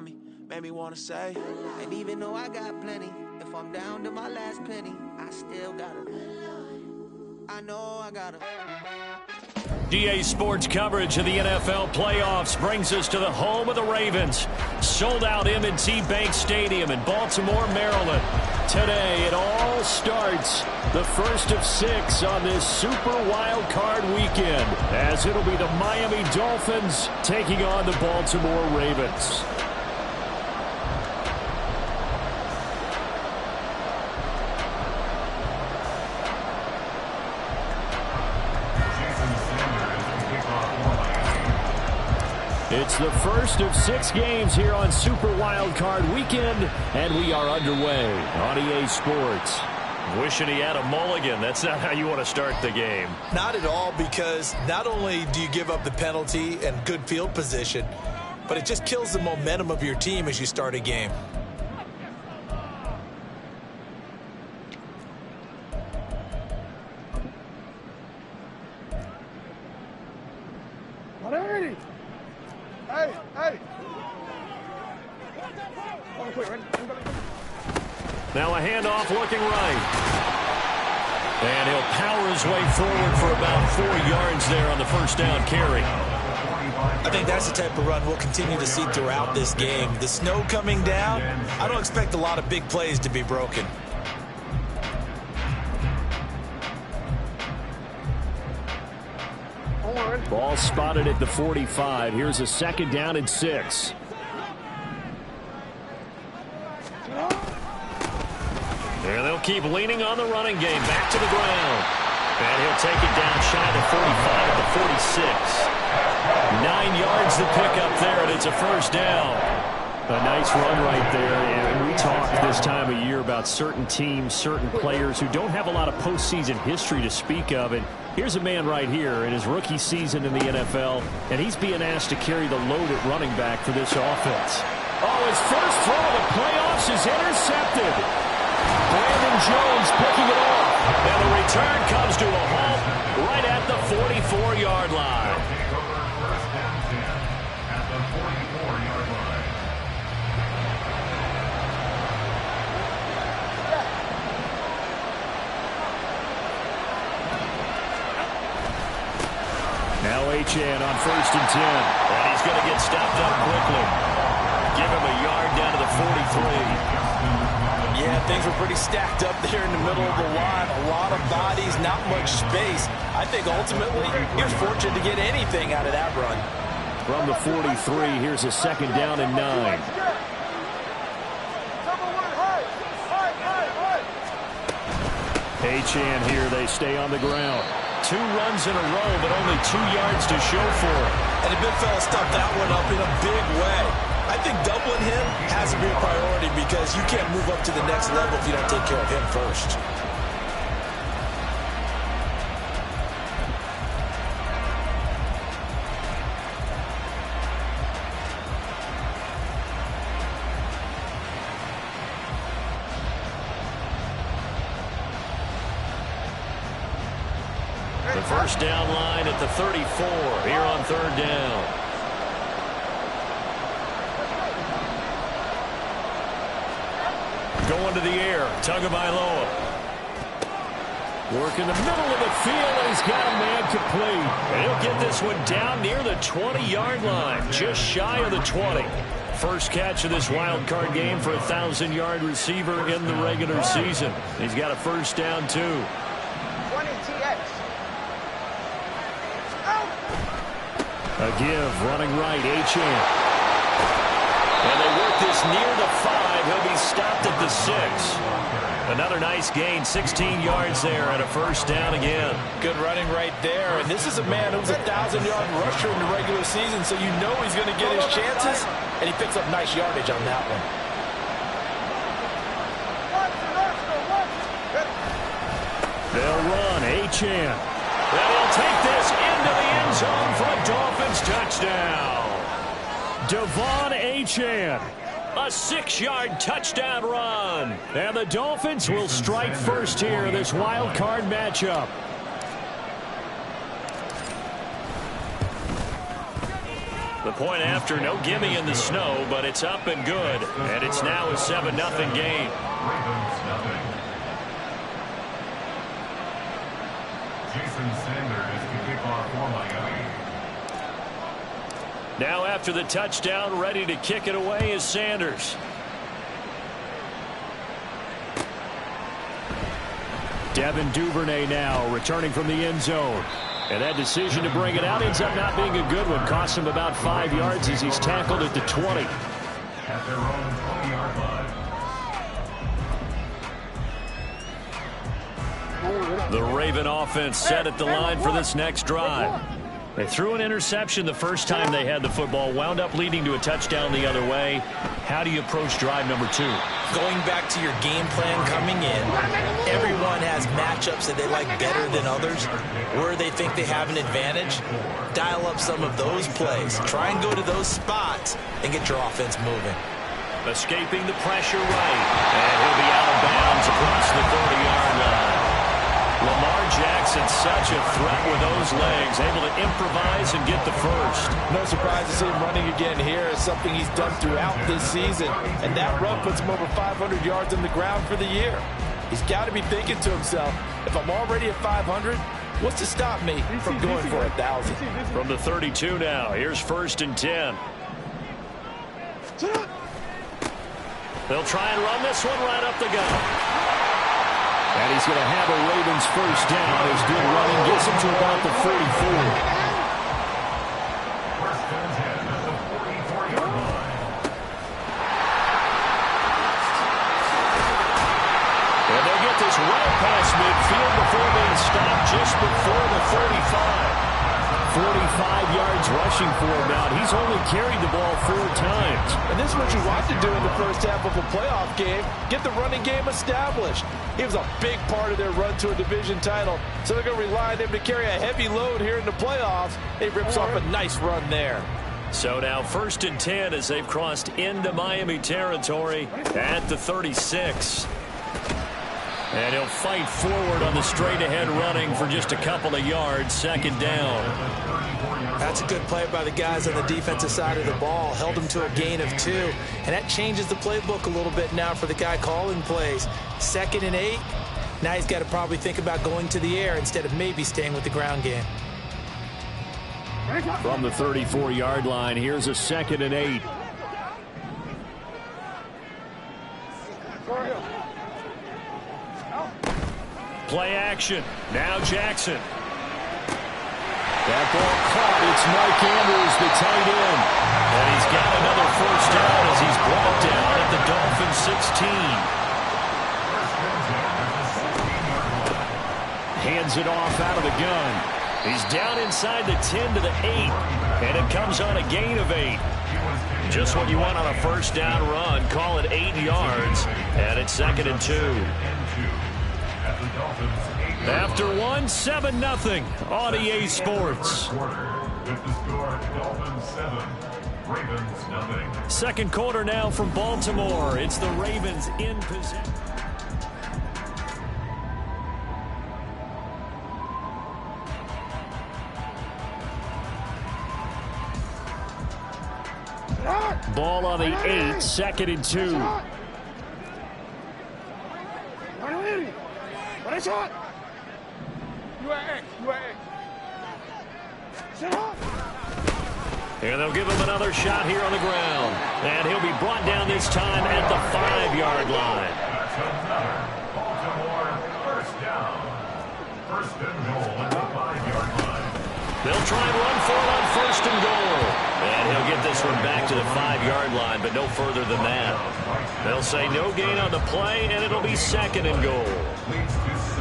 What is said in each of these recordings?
me, made me wanna say, and even though I got plenty, if I'm down to my last penny, I still gotta, I know I gotta. GA Sports coverage of the NFL playoffs brings us to the home of the Ravens. Sold out M&T Bank Stadium in Baltimore, Maryland. Today it all starts, the first of 6 on this Super Wild Card weekend, as it'll be the Miami Dolphins taking on the Baltimore Ravens. It's the first of 6 games here on Super Wild Card Weekend, and we are underway on EA Sports. Wishing he had a mulligan. That's not how you want to start the game. Not at all, because not only do you give up the penalty and good field position, but it just kills the momentum of your team as you start a game. Now a handoff looking right. And he'll power his way forward for about 4 yards there on the first down carry. I think that's the type of run we'll continue to see throughout this game. The snow coming down, I don't expect a lot of big plays to be broken. Ball spotted at the 45. Here's a 2nd down and 6. And they'll keep leaning on the running game. Back to the ground. And he'll take it down shy of the 45 at the 46. 9 yards to pick up there, and it's a first down. A nice run right there. And we talk this time of year about certain teams, certain players who don't have a lot of postseason history to speak of. And here's a man right here in his rookie season in the NFL, and he's being asked to carry the load at running back for this offense. Oh, his first throw of the playoffs is intercepted. Brandon Jones picking it off. And the return comes to a halt right at the 44-yard line. Now Achane on 1st and 10. And he's going to get stopped up quickly. Give him a yard down to the 43. Yeah, things were pretty stacked up there in the middle of the line. A lot of bodies, not much space. I think ultimately he was fortunate to get anything out of that run. From the 43, here's a 2nd down and 9. Achane here, they stay on the ground. 2 runs in a row, but only 2 yards to show for it. And the big fella stuffed that one up in a big way. I think doubling him has to be a priority, because you can't move up to the next level if you don't take care of him first. The first down line at the 34 here on 3rd down. Going to the air, Tagovailoa. Work in the middle of the field, and he's got a man complete. And he'll get this one down near the 20-yard line, just shy of the 20. First catch of this wild card game for a 1,000-yard receiver in the regular season. He's got a first down, too. 20 TX. A give, running right, Achane. And they work this near the 5. He'll be stopped at the 6. Another nice gain, 16 yards there, and a first down again. Good running right there. And this is a man who's a 1,000-yard rusher in the regular season, so you know he's going to get his chances, and he picks up nice yardage on that one. They'll run, Achane. And he'll take this into the end zone for a Dolphins touchdown. Devon Achane, a 6-yard touchdown run. And the Dolphins will strike first here in this wild card matchup. The point after, no gimme in the snow, but it's up and good. And it's now a 7-0 game. Now after the touchdown, ready to kick it away is Sanders. Devin Duvernay now returning from the end zone. And that decision to bring it out ends up not being a good one. Costs him about 5 yards as he's tackled at the 20. At their own 20-yard line. The Raven offense set at the line for this next drive. They threw an interception the first time they had the football, wound up leading to a touchdown the other way. How do you approach drive number 2? Going back to your game plan coming in, everyone has matchups that they like better than others, where they think they have an advantage. Dial up some of those plays. Try and go to those spots and get your offense moving. Escaping the pressure right. And he'll be out of bounds across the 30-yard line. Lamar Jackson, such a threat with those legs, able to improvise and get the first. No surprise to see him running again here. It's something he's done throughout this season. And that run puts him over 500 yards on the ground for the year. He's got to be thinking to himself, if I'm already at 500, what's to stop me from going for 1,000? From the 32 now, here's 1st and 10. They'll try and run this one right up the gut. And he's going to have a Ravens first down. His good running gets him to about the 44. First and 10 at the 44-yard line. And they'll get this right past midfield before being stopped just before the 35. 45 yards rushing for him now. He's only carried the ball 4 times. And this is what you want to do in the first half of a playoff game. Get the running game established. He was a big part of their run to a division title. So they're going to rely on him to carry a heavy load here in the playoffs. He rips off a nice run there. So now 1st and 10 as they've crossed into Miami territory at the 36. And he'll fight forward on the straight-ahead running for just a couple of yards. 2nd down. That's a good play by the guys on the defensive side of the ball. Held him to a gain of 2. And that changes the playbook a little bit now for the guy calling plays. 2nd and 8. Now he's got to probably think about going to the air instead of maybe staying with the ground game. From the 34-yard line, here's a 2nd and 8. Play action. Now Jackson. That ball caught. It's Mike Andrews, the tight end. And he's got another first down as he's brought down at the Dolphins 16. Hands it off out of the gun. He's down inside the 10 to the 8. And it comes on a gain of 8. Just what you want on a first down run. Call it 8 yards. And it's 2nd and 2. After 1, 7-0 on EA Sports. Second quarter now from Baltimore. It's the Ravens in possession. Ball on the 8, 2nd and 2. And they'll give him another shot here on the ground. And he'll be brought down this time at the 5-yard line. That's another Baltimore first down. 1st and goal at the 5-yard line. They'll try and run for it on 1st and goal. And he'll get this one back to the 5-yard line, but no further than that. They'll say no gain on the play, and it'll be 2nd and goal.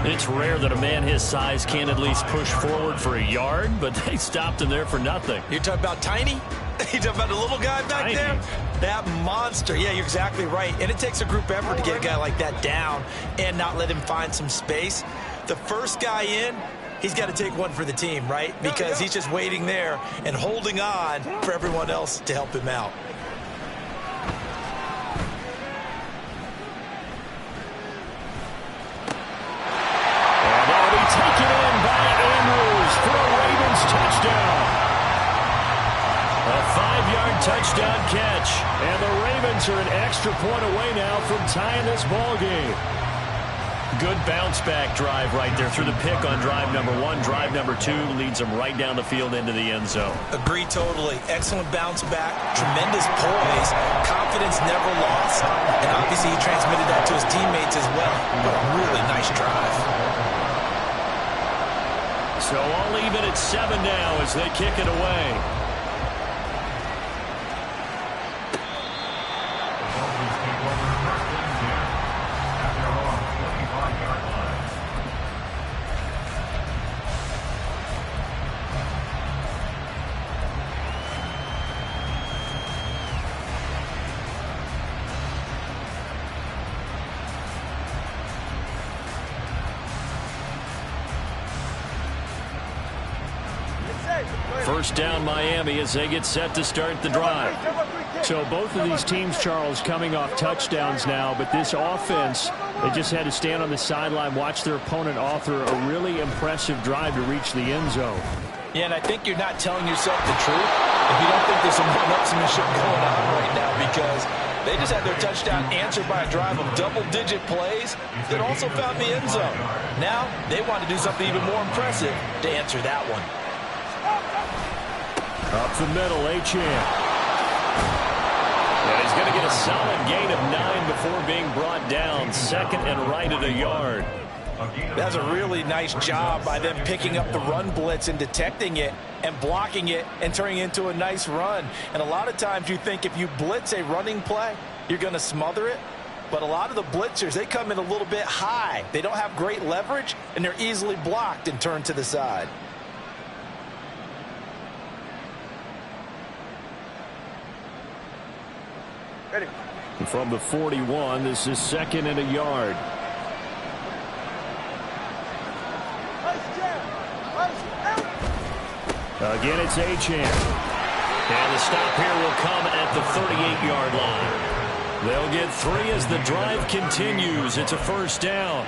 It's rare that a man his size can at least push forward for a yard, but they stopped him there for nothing. You're talking about tiny? You're talking about the little guy back Tiny. there? That monster. Yeah, you're exactly right. And it takes a group effort to get a guy like that down and not let him find some space. The first guy in, he's got to take one for the team, right? Because he's just waiting there and holding on for everyone else to help him out. Taken in by Andrews for a Ravens touchdown. A are an extra point away now from tying this ball game. Good bounce-back drive right there through the pick on drive number 1. Drive number 2 leads them right down the field into the end zone. Agree totally. Excellent bounce back, tremendous poise, confidence never lost, and obviously he transmitted that to his teammates as well. But a really nice drive. So all even at 7 now as they kick it away. First down Miami as they get set to start the drive. So both of these teams, Charles, coming off touchdowns now, but this offense, they just had to stand on the sideline, watch their opponent author a really impressive drive to reach the end zone. Yeah, and I think you're not telling yourself the truth if you don't think there's some one-upsmanship going on right now, because they just had their touchdown answered by a drive of double-digit plays that also found the end zone. Now they want to do something even more impressive to answer that one. Up the middle, Achane. Yeah, he's going to get a solid gain of 9 before being brought down. Second and right at a yard. That's a really nice job by them picking up the run blitz and detecting it and blocking it and turning it into a nice run. And a lot of times you think if you blitz a running play, you're going to smother it. But a lot of the blitzers, they come in a little bit high. They don't have great leverage, and they're easily blocked and turned to the side. Ready. From the 41, this is second and a yard. Again, it's Achane. And the stop here will come at the 38-yard line. They'll get 3 as the drive continues. It's a first down.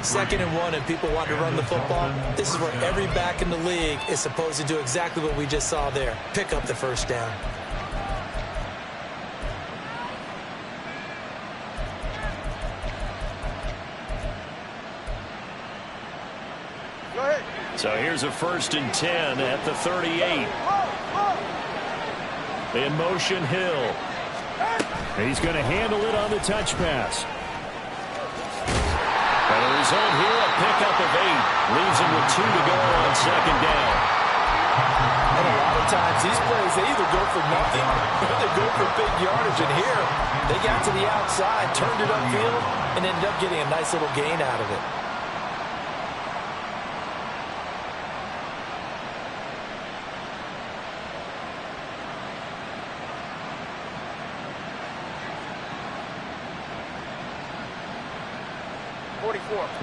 2nd and 1, and people want to run the football. This is where every back in the league is supposed to do exactly what we just saw there. Pick up the first down. So here's a 1st and 10 at the 38. In motion, Hill. He's going to handle it on the touch pass. And the result here, a pickup of 8. Leaves him with 2 to go on second down. And a lot of times, these plays, they either go for nothing or they go for big yardage. And here, they got to the outside, turned it upfield, and ended up getting a nice little gain out of it.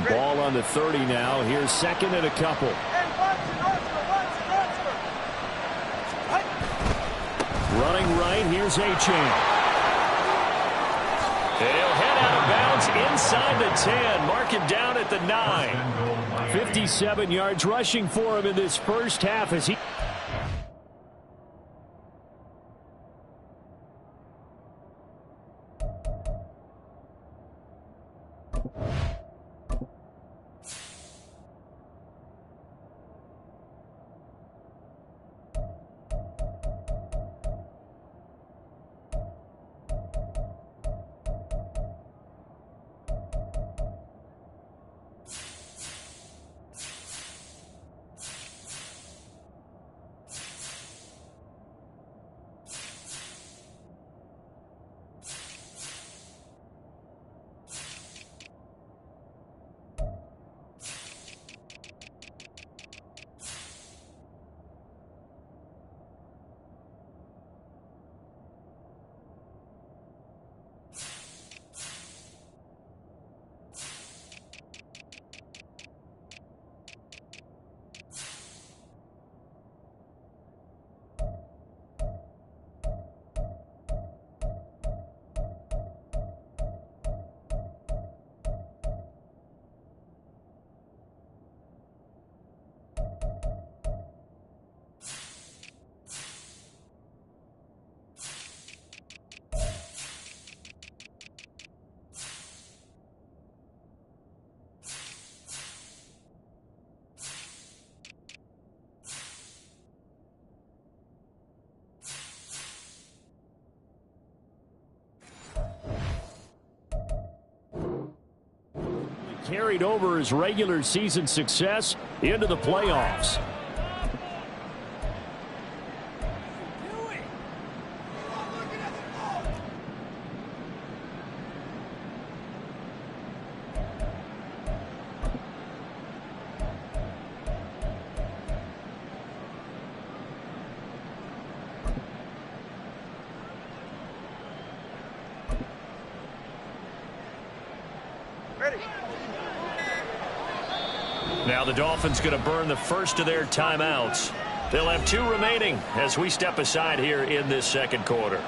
Ball on the 30 now. Here's second and a couple. Running right, here's Achane. He'll head out of bounds inside the 10. Mark him down at the 9. 57 yards rushing for him in this first half as he... carried over his regular season success into the playoffs. Now the Dolphins going to burn the first of their timeouts. They'll have 2 remaining as we step aside here in this second quarter.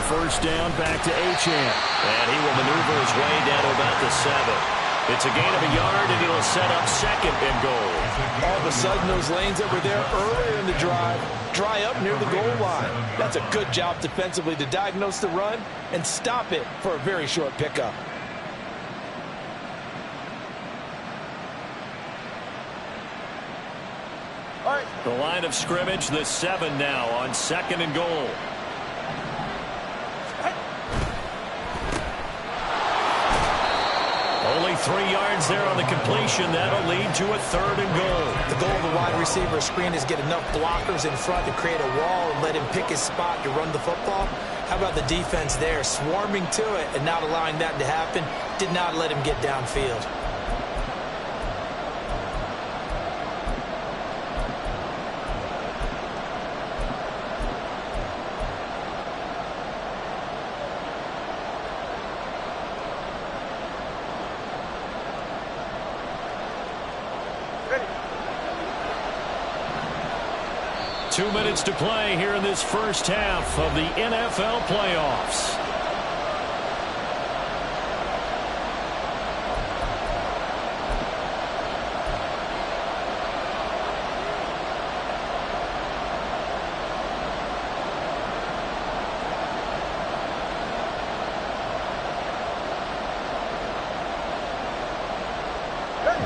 First down, back to Achane. And he will maneuver his way down to about the 7. It's a gain of a yard, and it'll set up second and goal. All of a sudden, those lanes that were there earlier in the drive dry up near the goal line. That's a good job defensively to diagnose the run and stop it for a very short pickup. The line of scrimmage, the 7 now on second and goal. Only 3 yards there on the completion. That'll lead to a 3rd and goal. The goal of the wide receiver screen is get enough blockers in front to create a wall and let him pick his spot to run the football. How about the defense there, swarming to it and not allowing that to happen? Did not let him get downfield. Ready. 2 minutes to play here in this first half of the NFL playoffs.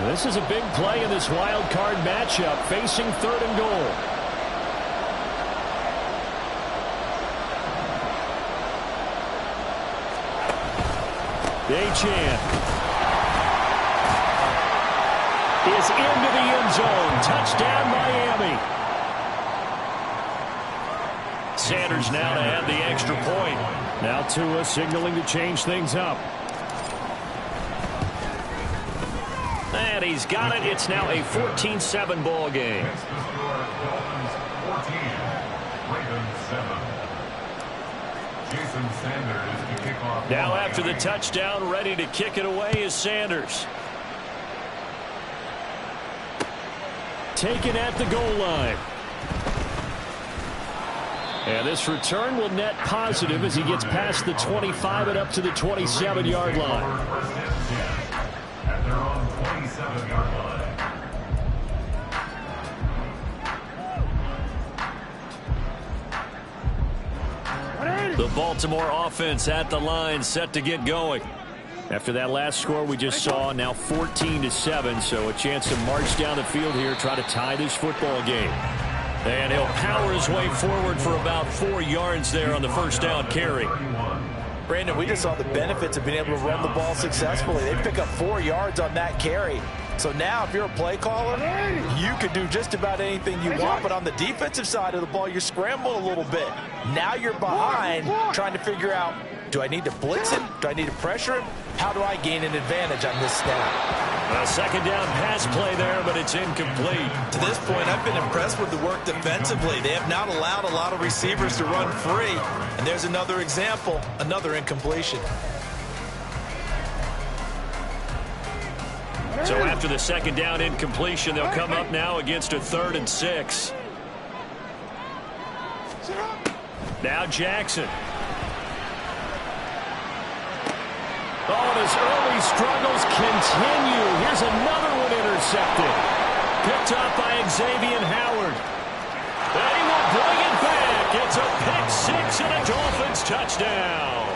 This is a big play in this wild card matchup, facing 3rd and goal. Achane is into the end zone. Touchdown, Miami. Sanders now to add the extra point. Now Tua signaling to change things up. And he's got it. It's now a 14-7 ball game. That's the score. Dolphins 14, Ravens 7. Jason Sanders to kick off. Now after the touchdown, ready to kick it away is Sanders. Taken at the goal line. And this return will net positive as he gets past the 25 and up to the 27-yard line. First and 10 at their own 27-yard line. The Baltimore offense at the line, set to get going. After that last score we just saw, now 14-7, so a chance to march down the field here, try to tie this football game. And he'll power his way forward for about 4 yards there on the first down carry. Brandon, we just saw the benefits of being able to run the ball successfully. They pick up 4 yards on that carry. So now if you're a play caller, you can do just about anything you want. But on the defensive side of the ball, you scramble a little bit. Now you're behind trying to figure out, do I need to blitz him? Do I need to pressure him? How do I gain an advantage on this snap? A second down pass play there, but it's incomplete. To this point, I've been impressed with the work defensively. They have not allowed a lot of receivers to run free. And there's another example, another incompletion. So after the second down incompletion, they'll come up now against a 3rd and 6. Now Jackson. Oh, and his early struggles continue. Here's another one intercepted. Picked up by Xavier Howard. And he will bring it back. It's a pick and a Dolphins touchdown.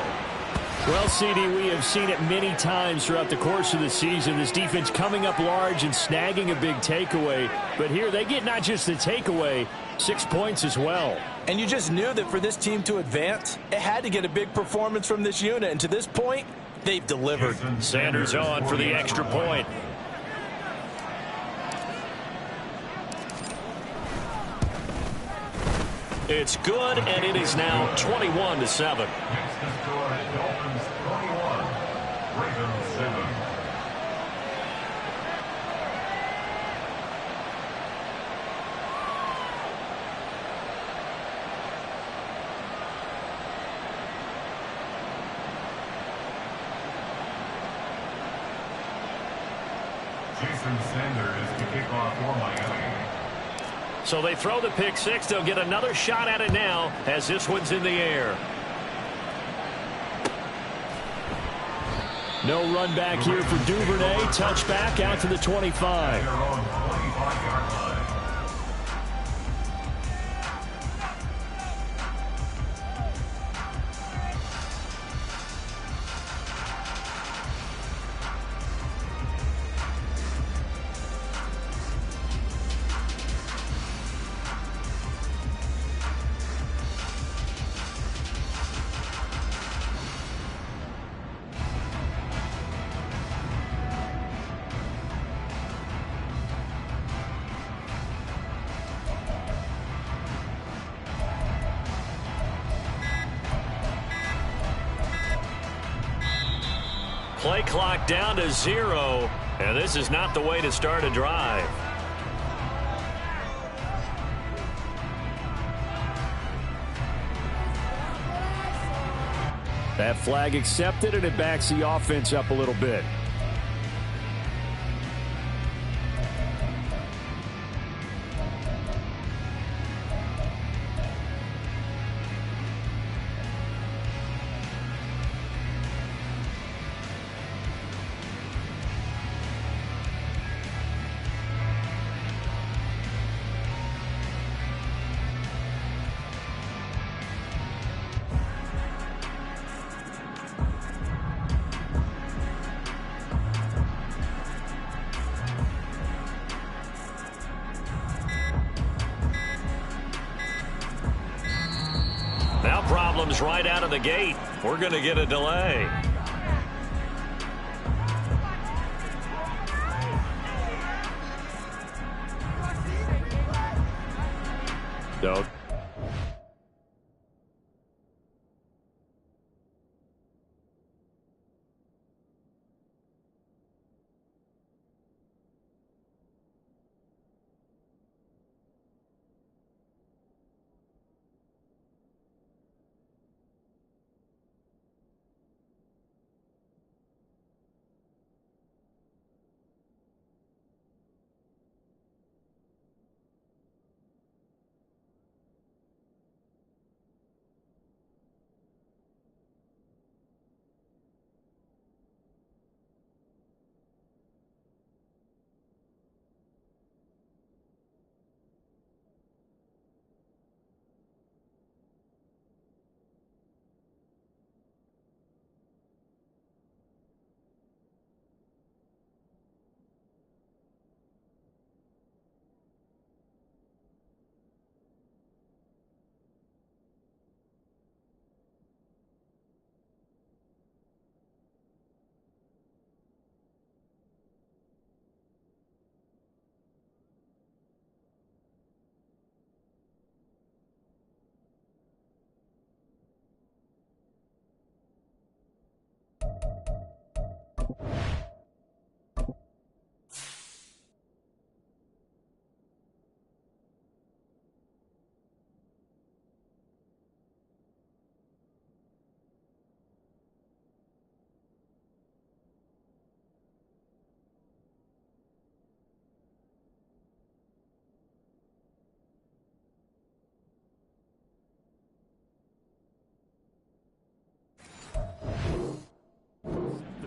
Well, CD, we have seen it many times throughout the course of the season. This defense coming up large and snagging a big takeaway. But here they get not just the takeaway, 6 points as well. And you just knew that for this team to advance, it had to get a big performance from this unit. And to this point, they've delivered. Sanders on for the extra point. It's good, and it is now 21-7. Next to score, Dolphins 21, Ravens 7. Jason Sanders to kick off for Miami. So they throw the pick six. They'll get another shot at it now as this one's in the air. No run back here for Duvernay. Touchback out to the 25. Their own 25-yard line. Play clock down to 0, and this is not the way to start a drive. That flag accepted, and it backs the offense up a little bit. Now problems right out of the gate. We're going to get a delay. So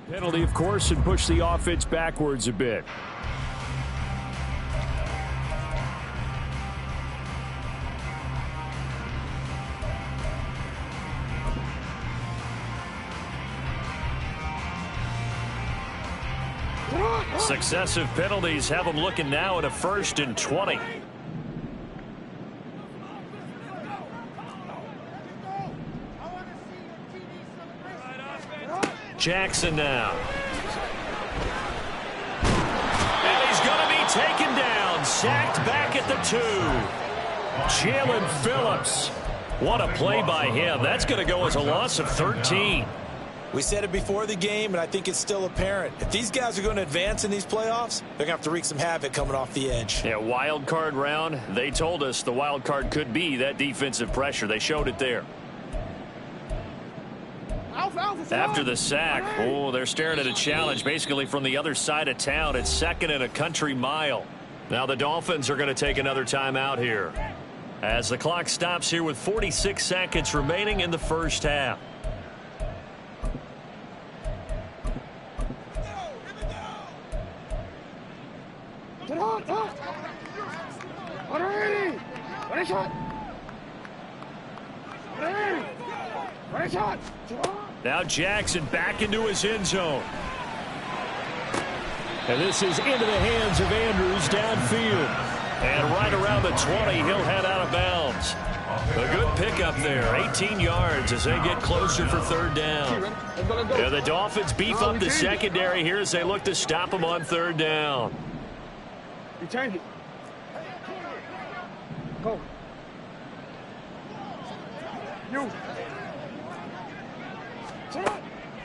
penalty, of course, and push the offense backwards a bit. Successive penalties have them looking now at a 1st and 20. Jackson now. And he's going to be taken down. Sacked back at the 2. Jalen Phillips. What a play by him. That's going to go as a loss of 13. We said it before the game, and I think it's still apparent. If these guys are going to advance in these playoffs, they're going to have to wreak some havoc coming off the edge. Yeah, wild card round. They told us the wild card could be that defensive pressure. They showed it there. After the sack, oh, they're staring at a challenge basically from the other side of town. It's 2nd and a country mile. Now the Dolphins are going to take another timeout here as the clock stops here with 46 seconds remaining in the first half. Now Jackson back into his end zone. And this is into the hands of Andrews downfield. And right around the 20, he'll head out of bounds. A good pickup there, 18 yards as they get closer for 3rd down. Yeah, the Dolphins beef up the secondary here as they look to stop him on 3rd down. Change it. Go. You.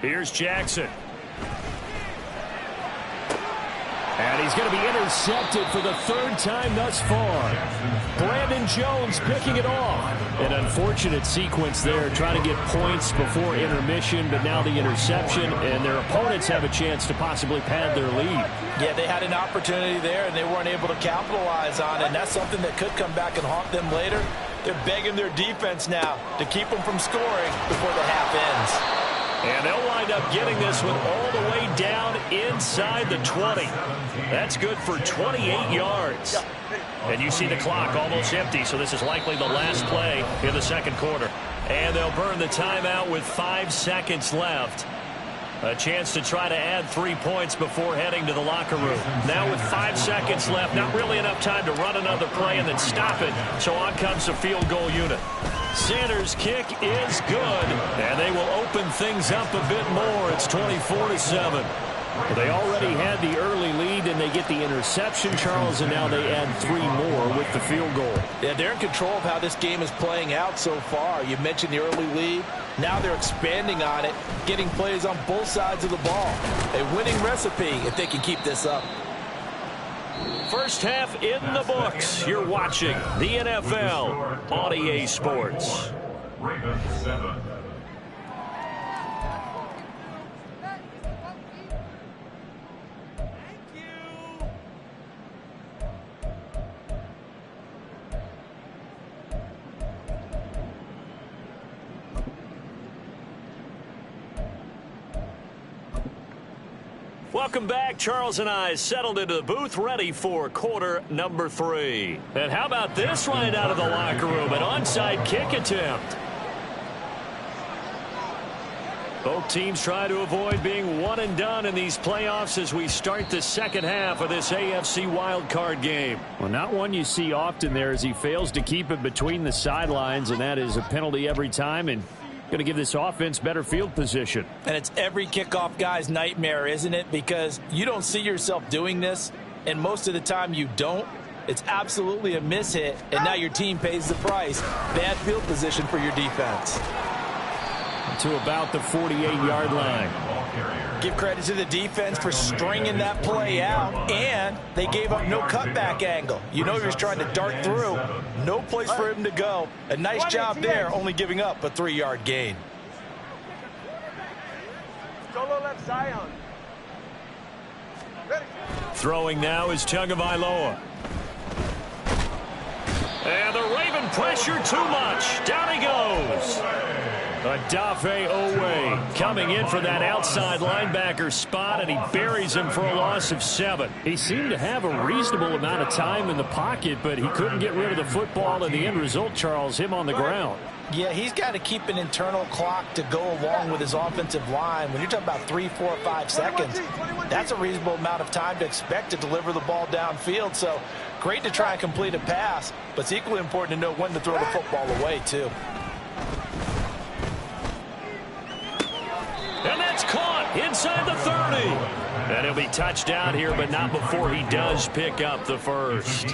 Here's Jackson. And he's going to be intercepted for the 3rd time thus far. Brandon Jones picking it off. An unfortunate sequence there, trying to get points before intermission, but now the interception, and their opponents have a chance to possibly pad their lead. Yeah, they had an opportunity there, and they weren't able to capitalize on it, and that's something that could come back and haunt them later. They're begging their defense now to keep them from scoring before the half ends. And they'll wind up getting this one all the way down inside the 20. That's good for 28 yards. And you see the clock almost empty, so this is likely the last play in the 2nd quarter. And they'll burn the timeout with 5 seconds left. A chance to try to add 3 points before heading to the locker room. Now with 5 seconds left, not really enough time to run another play and then stop it. So on comes the field goal unit. Sanders' kick is good, and they will open things up a bit more. It's 24-7. They already had the early lead, and they get the interception, Charles, and now they add 3 more with the field goal. Yeah, they're in control of how this game is playing out so far. You mentioned the early lead. Now they're expanding on it, getting plays on both sides of the ball. A winning recipe if they can keep this up. First half in the books. You're watching the NFL on EA Sports. Ravens 7. Welcome back. Charles and I settled into the booth, ready for quarter number 3. And how about this right out of the locker room? An onside kick attempt. Both teams try to avoid being one and done in these playoffs as we start the second half of this AFC wildcard game. Well, not one you see often there as he fails to keep it between the sidelines, and that is a penalty every time, and going to give this offense better field position. And it's every kickoff guy's nightmare, isn't it? Because you don't see yourself doing this, and most of the time you don't. It's absolutely a mishit, and now your team pays the price. Bad field position for your defense. To about the 48-yard line. Give credit to the defense for stringing that play out, and they gave up no cutback angle. You know he was trying to dart through. No place for him to go. A nice job there, only giving up a 3-yard gain. Solo left Zion. Throwing now is Tagovailoa. And the Raven pressure too much. Down he goes. Odafe Owe coming in for that outside linebacker spot, and he buries him for a loss of 7. He seemed to have a reasonable amount of time in the pocket, but he couldn't get rid of the football, and the end result, Charles, him on the ground. Yeah, he's got to keep an internal clock to go along with his offensive line. When you're talking about 3, 4, 5 seconds, that's a reasonable amount of time to expect to deliver the ball downfield. So great to try and complete a pass, but it's equally important to know when to throw the football away, too. And that's caught inside the 30. And he'll be touchdown here, but not before he does pick up the first.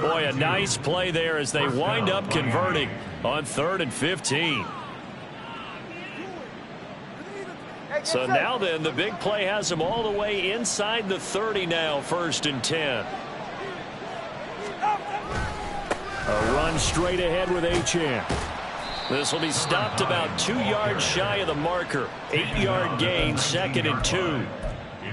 Boy, a nice play there as they wind up converting on 3rd and 15. So now then, the big play has them all the way inside the 30 now, 1st and 10. A run straight ahead with Achane. This will be stopped about 2 yards shy of the marker. 8-yard gain, 2nd and 2.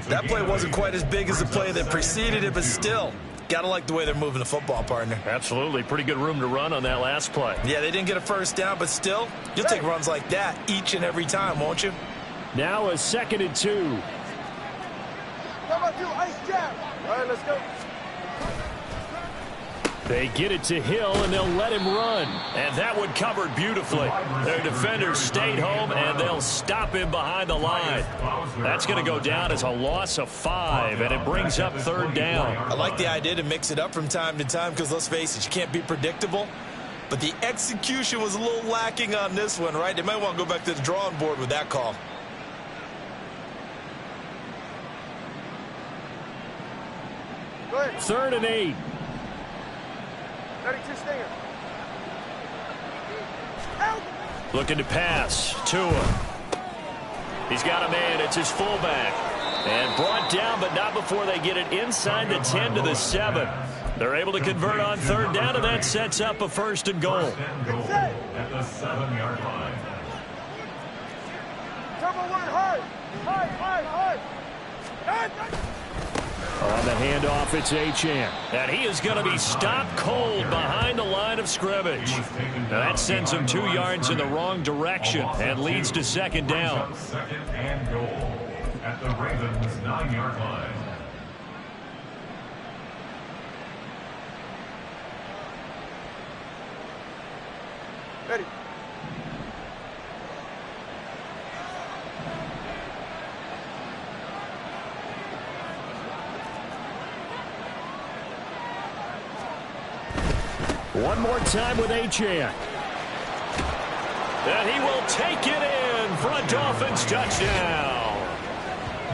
That play wasn't quite as big as the play that preceded it, but still, got to like the way they're moving the football, partner. Absolutely. Pretty good room to run on that last play. Yeah, they didn't get a first down, but still, you'll take runs like that each and every time, won't you? Now a 2nd and 2. How about you, ice jab? All right, let's go. They get it to Hill, and they'll let him run. And that one covered beautifully. Their defenders stayed home, and they'll stop him behind the line. That's going to go down as a loss of 5, and it brings up 3rd down. I like the idea to mix it up from time to time because, let's face it, you can't be predictable. But the execution was a little lacking on this one, right? They might want to go back to the drawing board with that call. Go ahead. 3rd and 8. 32 stinger. Looking to pass. Tua. He's got a man. It's his fullback. And brought down, but not before they get it inside the 10 to the 7. They're able to convert on 3rd down, and that sets up a 1st and goal. 1st and goal at the 7-yard line. Turbo one hard. Hard. On the handoff, it's Achane. And he is going to be stopped cold behind the line of scrimmage. Now that sends him 2 yards in the wrong direction and leads to 2nd down. 2nd and goal at the Ravens' 9-yard line. Ready. One more time with Achane. And he will take it in for a Dolphins touchdown.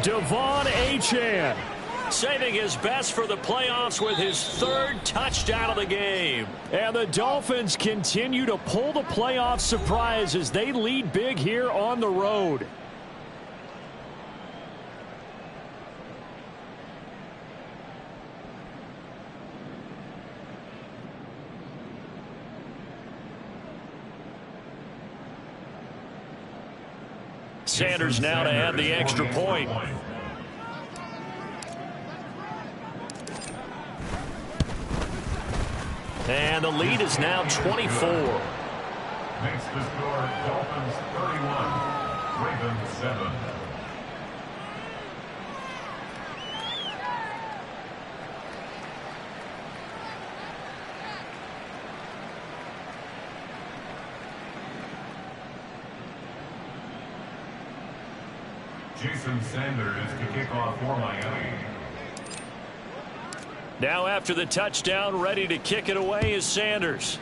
Devon Achane saving his best for the playoffs with his 3rd touchdown of the game. And the Dolphins continue to pull the playoff surprise as they lead big here on the road. Sanders now to add the extra point. And the lead is now 24. Makes the score Dolphins 31, Ravens 7. Jason Sanders to kick off for Miami. Now after the touchdown, ready to kick it away is Sanders.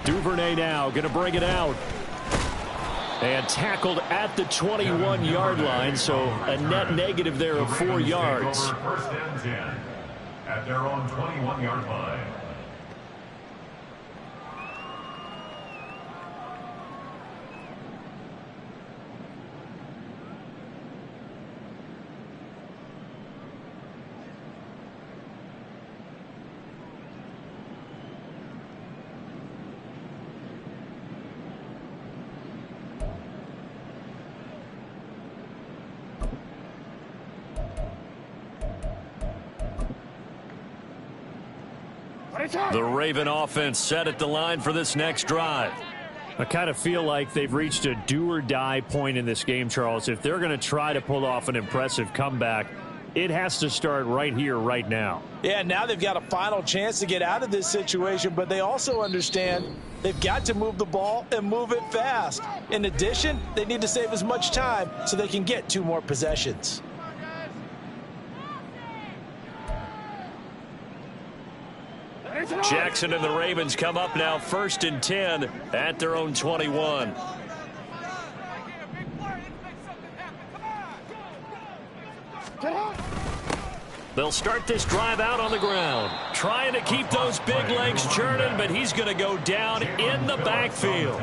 Duvernay now going to bring it out. And tackled at the 21-yard line, so a net negative there of 4 yards. 1st and 10 at their own 21-yard line. The Raven offense set at the line for this next drive. I kind of feel like they've reached a do-or-die point in this game, Charles. If they're going to try to pull off an impressive comeback, It has to start right here, right now. Yeah, now they've got a final chance to get out of this situation, but they also understand they've got to move the ball and move it fast. In addition, they need to save as much time so they can get 2 more possessions. Jackson and the Ravens come up now 1st and 10 at their own 21. They'll start this drive out on the ground, trying to keep those big legs churning, but he's going to go down in the backfield.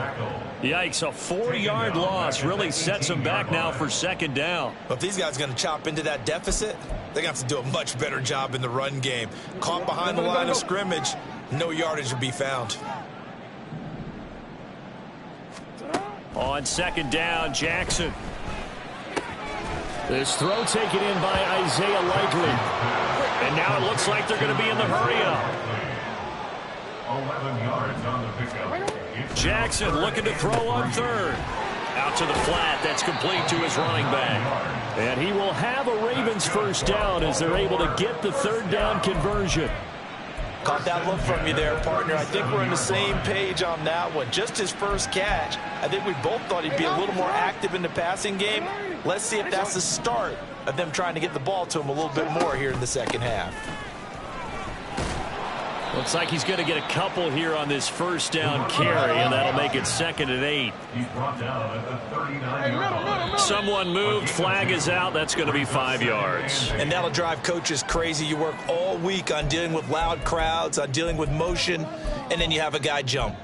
Yikes, a 4-yard loss really sets him back now for 2nd down. But if these guys are going to chop into that deficit, they're going to have to do a much better job in the run game. Caught behind the line of scrimmage, no yardage to be found. On 2nd down, Jackson. This throw taken in by Isaiah Likely. And now it looks like they're going to be in the hurry-up. 11 yards on the pickup. Jackson looking to throw on 3rd. Out to the flat. That's complete to his running back. And he will have a Ravens 1st down as they're able to get the 3rd down conversion. Caught that look from you there, partner. I think we're on the same page on that one. Just his first catch. I think we both thought he'd be a little more active in the passing game. Let's see if that's the start of them trying to get the ball to him a little bit more here in the 2nd half. Looks like he's going to get a couple here on this 1st down carry, and that'll make it 2nd and 8. He's brought down at the 39-yard line. Someone moved. Flag is out. That's going to be 5 yards. And that'll drive coaches crazy. You work all week on dealing with loud crowds, on dealing with motion, and then you have a guy jump.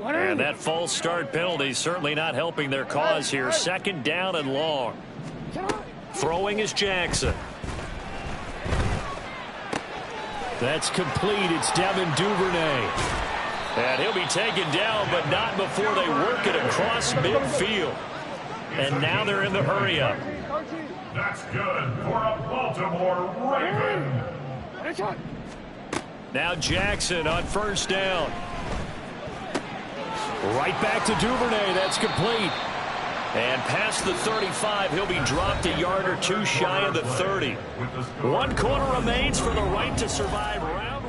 And that false start penalty certainly not helping their cause here. 2nd down and long. Throwing is Jackson. That's complete. It's Devin Duvernay. And he'll be taken down, but not before they work it across midfield. And now they're in the hurry-up. That's good for a Baltimore Raven. Now Jackson on 1st down. Right back to Duvernay. That's complete. And past the 35, he'll be dropped a yard or 2 shy of the 30. 1 quarter remains for the right to survive round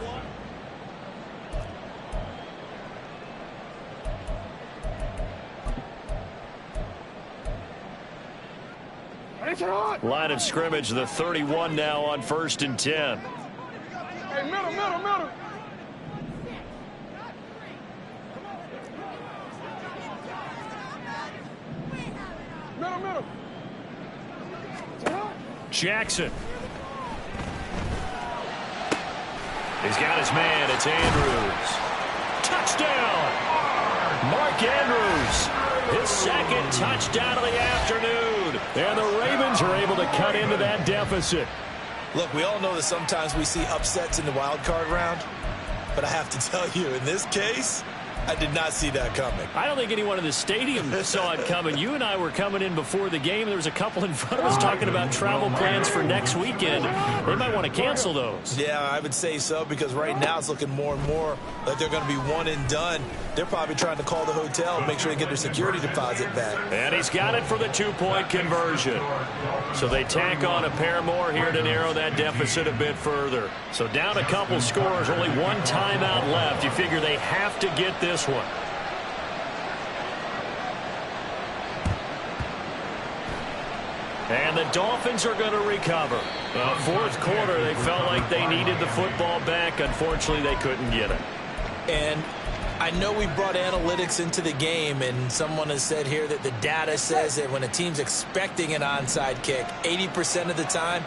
1. Line of scrimmage, the 31 now on 1st and 10. Hey, middle. Middle. Jackson. He's got his man. It's Andrews. Touchdown! Mark Andrews. His 2nd touchdown of the afternoon. And the Ravens are able to cut into that deficit. Look, we all know that sometimes we see upsets in the wild card round. But I have to tell you, in this case, I did not see that coming. I don't think anyone in the stadium saw it coming. You and I were coming in before the game. There was a couple in front of us talking about travel plans for next weekend. They might want to cancel those. Yeah, I would say so, because right now it's looking more and more like they're going to be one and done. They're probably trying to call the hotel and make sure they get their security deposit back. And he's got it for the 2-point conversion. So they tack on a pair more here to narrow that deficit a bit further. So down a couple scores, only 1 timeout left. You figure they have to get this one. And the Dolphins are going to recover. 4th quarter, they felt like they needed the football back. Unfortunately, they couldn't get it. And I know we brought analytics into the game, and someone has said here that the data says that when a team's expecting an onside kick, 80% of the time,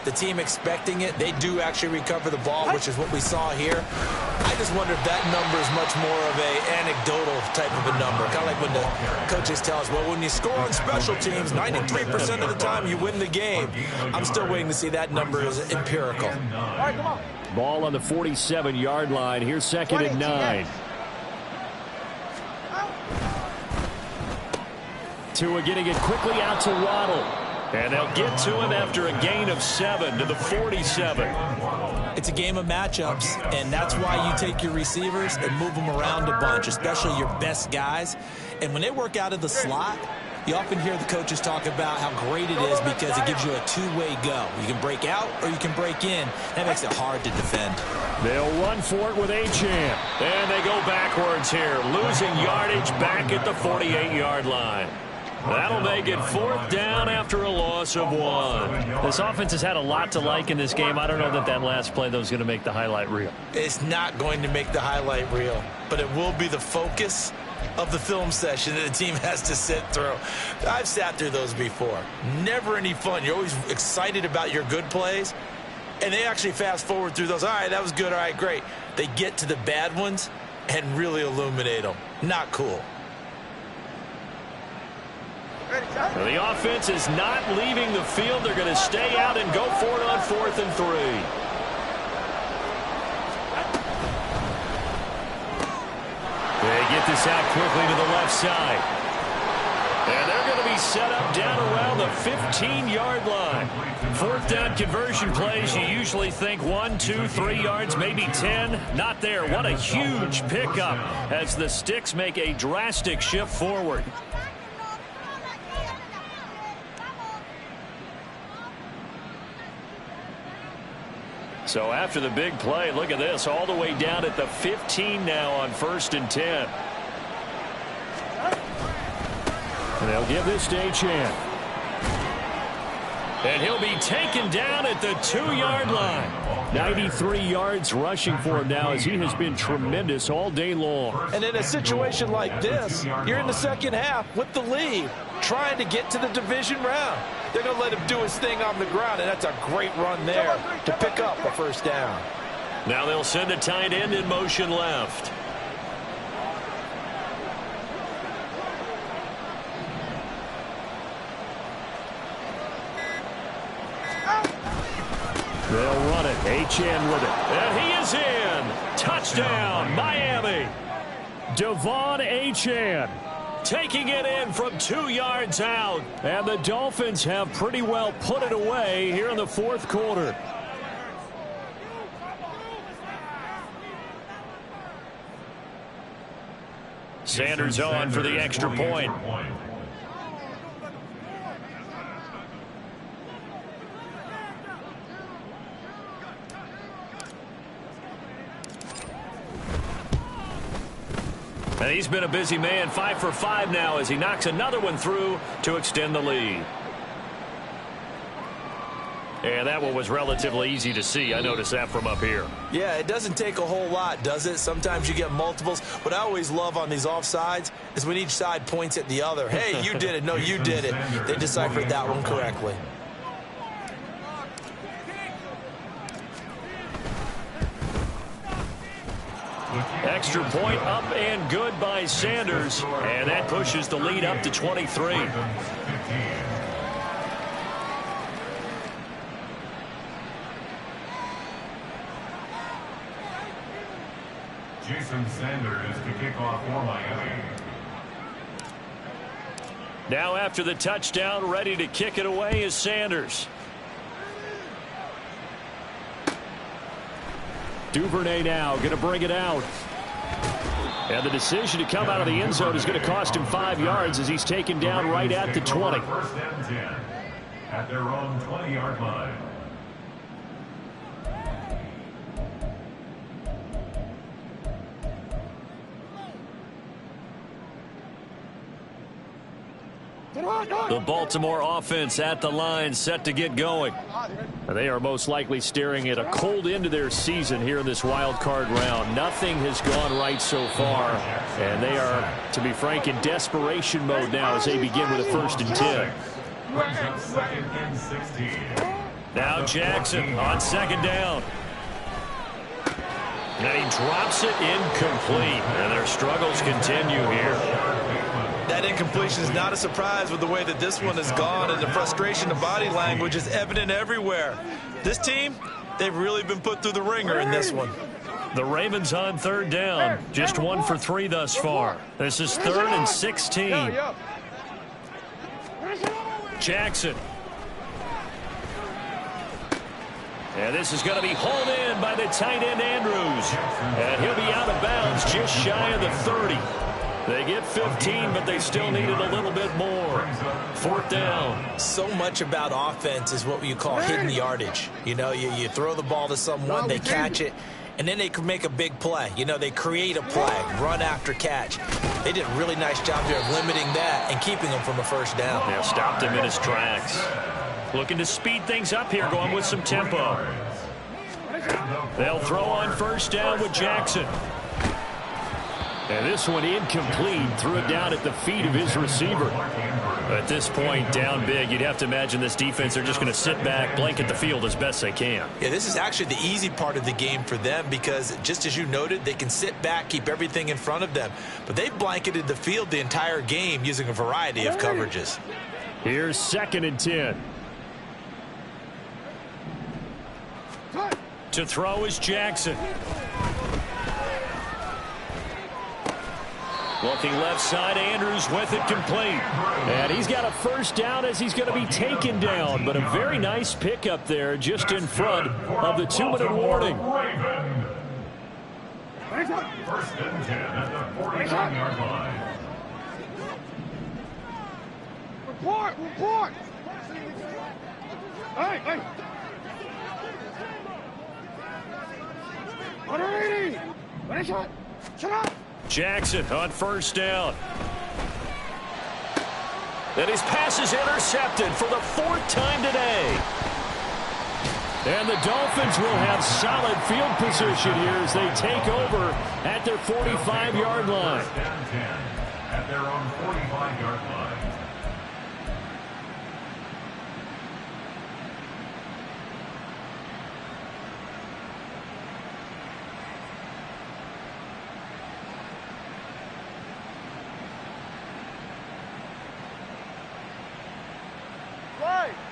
the team expecting it, they do actually recover the ball, which is what we saw here. I just wonder if that number is much more of a anecdotal type of a number. Kind of like when the coaches tell us, well, when you score on special teams, 93% of the time you win the game. I'm still waiting to see that number is empirical. All right, come on. Ball on the 47-yard line. Here's 2nd and 9. Tua getting it quickly out to Waddle. And they'll get to him after a gain of 7 to the 47. It's a game of matchups, and that's why you take your receivers and move them around a bunch, especially your best guys. And when they work out of the slot, you often hear the coaches talk about how great it is because it gives you a two-way go. You can break out or you can break in. That makes it hard to defend. They'll run for it with Achane. And they go backwards here, losing yardage back at the 48-yard line. That'll make it 4th down after a loss of 1. This offense has had a lot to like in this game. I don't know that last play, though, is going to make the highlight reel. It's not going to make the highlight reel, but it will be the focus of the film session that the team has to sit through. I've sat through those before. Never any fun. You're always excited about your good plays, and they actually fast forward through those. All right, that was good. All right, great. They get to the bad ones and really illuminate them. Not cool. The offense is not leaving the field. They're going to stay out and go for it on 4th and 3. They get this out quickly to the left side. And they're going to be set up down around the 15-yard line. 4th down conversion plays, you usually think 1, 2, 3 yards, maybe 10. Not there. What a huge pickup as the Sticks make a drastic shift forward. So after the big play, look at this, all the way down at the 15 now on 1st and 10. And they'll give this to Achane. And he'll be taken down at the 2-yard line. 93 yards rushing for him now as he has been tremendous all day long. And in a situation like this, you're in the second half with the lead, trying to get to the division round. They're going to let him do his thing on the ground, and that's a great run there to pick up a 1st down. Now they'll send a tight end in motion left. They'll run it. Achane with it. And he is in. Touchdown, Miami. Devon Achane taking it in from 2 yards out. And the Dolphins have pretty well put it away here in the 4th quarter. Sanders on for the extra point. And he's been a busy man, 5 for 5 now as he knocks another one through to extend the lead. And that one was relatively easy to see. I noticed that from up here. Yeah, it doesn't take a whole lot, does it? Sometimes you get multiples. What I always love on these offsides is when each side points at the other. Hey, you did it. No, you did it. They deciphered that one correctly. Extra point up and good by Sanders. And that pushes the lead up to 23. Jason Sanders to kick off for Miami. Now after the touchdown, ready to kick it away is Sanders. Duvernay now going to bring it out. And the decision to come out of the end zone is going to cost him 5 yards as he's taken down right at the 20. 1st and 10 at their own 20-yard line. The Baltimore offense at the line, set to get going. They are most likely staring at a cold end to their season here in this wild card round. Nothing has gone right so far, and they are, to be frank, in desperation mode now as they begin with a 1st and 10. Second and 16. Now Jackson on 2nd down. And he drops it incomplete, and their struggles continue here. That incompletion is not a surprise with the way that this one has gone, and the frustration of body language is evident everywhere. This team, they've really been put through the ringer in this one. The Ravens on 3rd down, just 1 for 3 thus far. This is 3rd and 16. Jackson And this is going to be hauled in by the tight end Andrews. And he'll be out of bounds just shy of the 30. They get 15, but they still needed a little bit more. 4th down. So much about offense is what you call hidden yardage. You know, you throw the ball to someone, they catch it, and then they can make a big play. You know, they create a play, run after catch. They did a really nice job there of limiting that and keeping him from a first down. Yeah, stopped him in his tracks. Looking to speed things up here, going with some tempo. They'll throw on 1st down with Jackson. And this one incomplete. Threw it down at the feet of his receiver. At this point, down big, you'd have to imagine this defense, they're just going to sit back, blanket the field as best they can. Yeah, this is actually the easy part of the game for them because, just as you noted, they can sit back, keep everything in front of them. But they've blanketed the field the entire game using a variety of coverages. Here's 2nd and 10. To throw is Jackson. Looking left side, Andrews with it complete. And he's got a 1st down as he's going to be taken down. But a very nice pickup there just in front of the 2-minute warning. 1st and 10 at the 49-yard line. Report! Hey! Shut up! Jackson on 1st down. And his pass is intercepted for the 4th time today. And the Dolphins will have solid field position here as they take over at their 45-yard line. 1st and 10 at their own 45-yard line.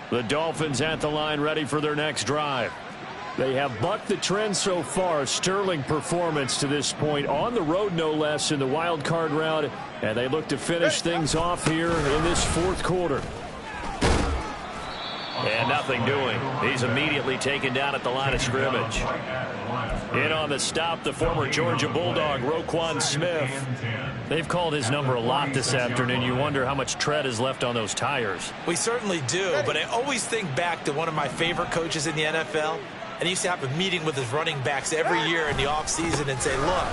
The Dolphins at the line ready for their next drive. They have bucked the trend so far. Sterling performance to this point on the road, no less, in the wild card round. And they look to finish things off here in this 4th quarter. And nothing doing. He's immediately taken down at the line of scrimmage. In on the stop, the former Georgia Bulldog, Roquan Smith. They've called his number a lot this afternoon. You wonder how much tread is left on those tires. We certainly do, but I always think back to one of my favorite coaches in the NFL. And he used to have a meeting with his running backs every year in the offseason and say, look,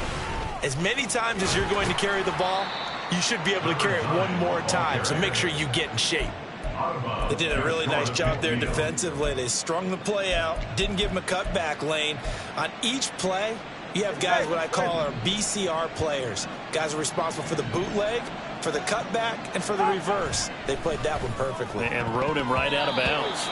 as many times as you're going to carry the ball, you should be able to carry it one more time, so make sure you get in shape. They did a really nice job there defensively. They strung the play out, didn't give him a cutback lane. On each play, you have guys what I call our BCR players. Guys are responsible for the bootleg, for the cutback, and for the reverse. They played that one perfectly. And rode him right out of bounds.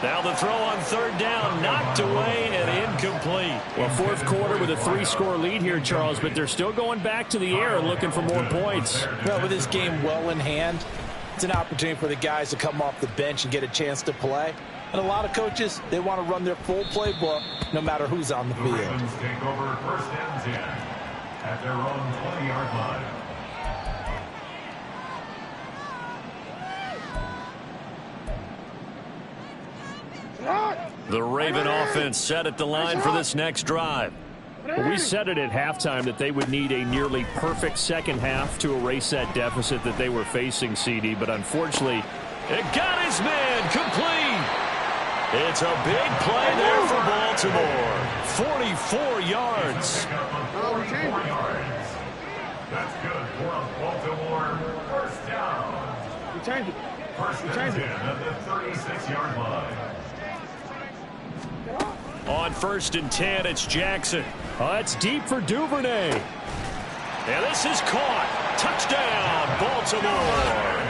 Now the throw on 3rd down, knocked away and incomplete. Well, 4th quarter with a 3-score lead here, Charles, but they're still going back to the air and looking for more points. Well, with this game well in hand, it's an opportunity for the guys to come off the bench and get a chance to play. And a lot of coaches, they want to run their full playbook no matter who's on the field. The Ravens take over 1st and 10 at their own 20-yard line. The Raven offense set at the line for this next drive. Well, we said it at halftime that they would need a nearly perfect second half to erase that deficit that they were facing, CD, but unfortunately, it got his man complete. It's a big play there for Baltimore. 44 yards. 44 yards. That's good for Baltimore. 1st down. We changed it. 1st and 10 at the 36-yard line. On 1st and 10, it's Jackson. It's deep for Duvernay. And this is caught. Touchdown, Baltimore.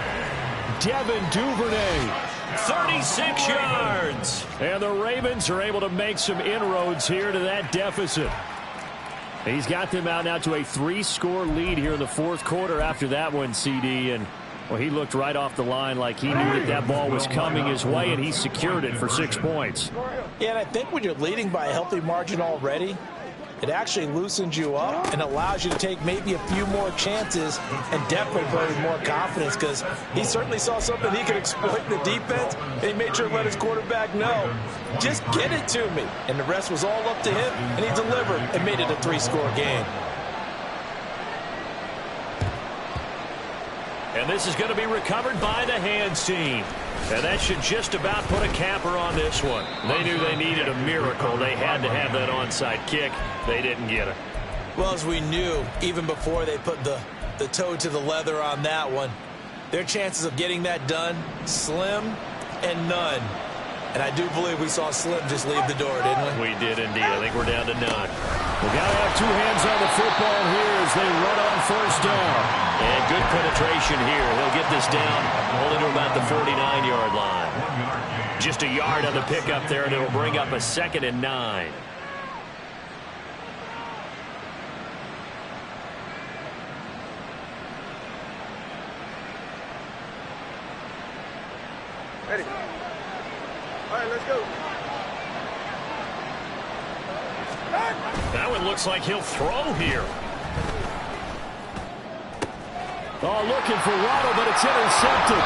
Devin Duvernay, 36 yards. And the Ravens are able to make some inroads here to that deficit. He's got them out now to a 3-score lead here in the 4th quarter after that one, CD. And, well, he looked right off the line like he knew that ball was coming his way, and he secured it for 6 points. Yeah, and I think when you're leading by a healthy margin already, It actually loosens you up and allows you to take maybe a few more chances and definitely play with more confidence, because he certainly saw something he could exploit in the defense, and he made sure to let his quarterback know, just get it to me. And the rest was all up to him, and he delivered and made it a 3-score game. And this is going to be recovered by the hands team. And that should just about put a capper on this one. They knew they needed a miracle. They had to have that onside kick. They didn't get it. Well, as we knew, even before they put the toe to the leather on that one, their chances of getting that done, slim and none. And I do believe we saw Slim just leave the door, didn't we? We did indeed. I think we're down to none. We got to have two hands on the football here as they run on first down. And good penetration here. He'll get this down only to about the 49-yard line. Just a yard on the pickup there, and it'll bring up a 2nd and 9. Ready. All right, let's go. That one looks like he'll throw here. Oh, looking for Waddle, but it's intercepted.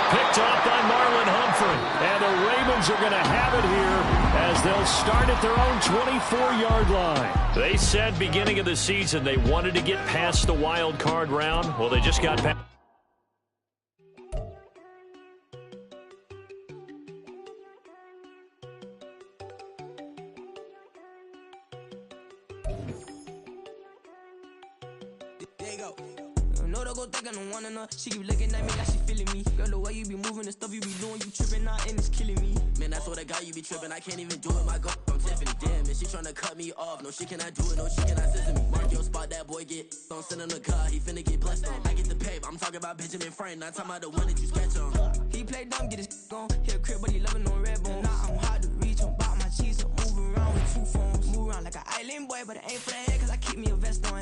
Picked off by Marlon Humphrey. And the Ravens are going to have it here as they'll start at their own 24-yard line. They said beginning of the season they wanted to get past the wild card round. Well, they just got past. She keep looking at me like she feeling me. Girl, the way you be moving the stuff you be doing, you tripping out and it's killing me. Man, that's what I got, you be tripping. I can't even do it, my girl, I'm Tiffany. Damn, and she tryna cut me off. No, she cannot do it, no, she cannot scissor me. Mark your spot, that boy get on, send him the car, he finna get blessed on. I get the pay, I'm talking about Benjamin Franklin, not talking about the one that you sketch on. He play dumb, get his on. He a crib, but he loving on red bone. Now I'm hard to reach, I'm about my cheese, I'm moving around with 2 phones. Move around like an island boy, but it ain't for the head, cause I keep me a vest on.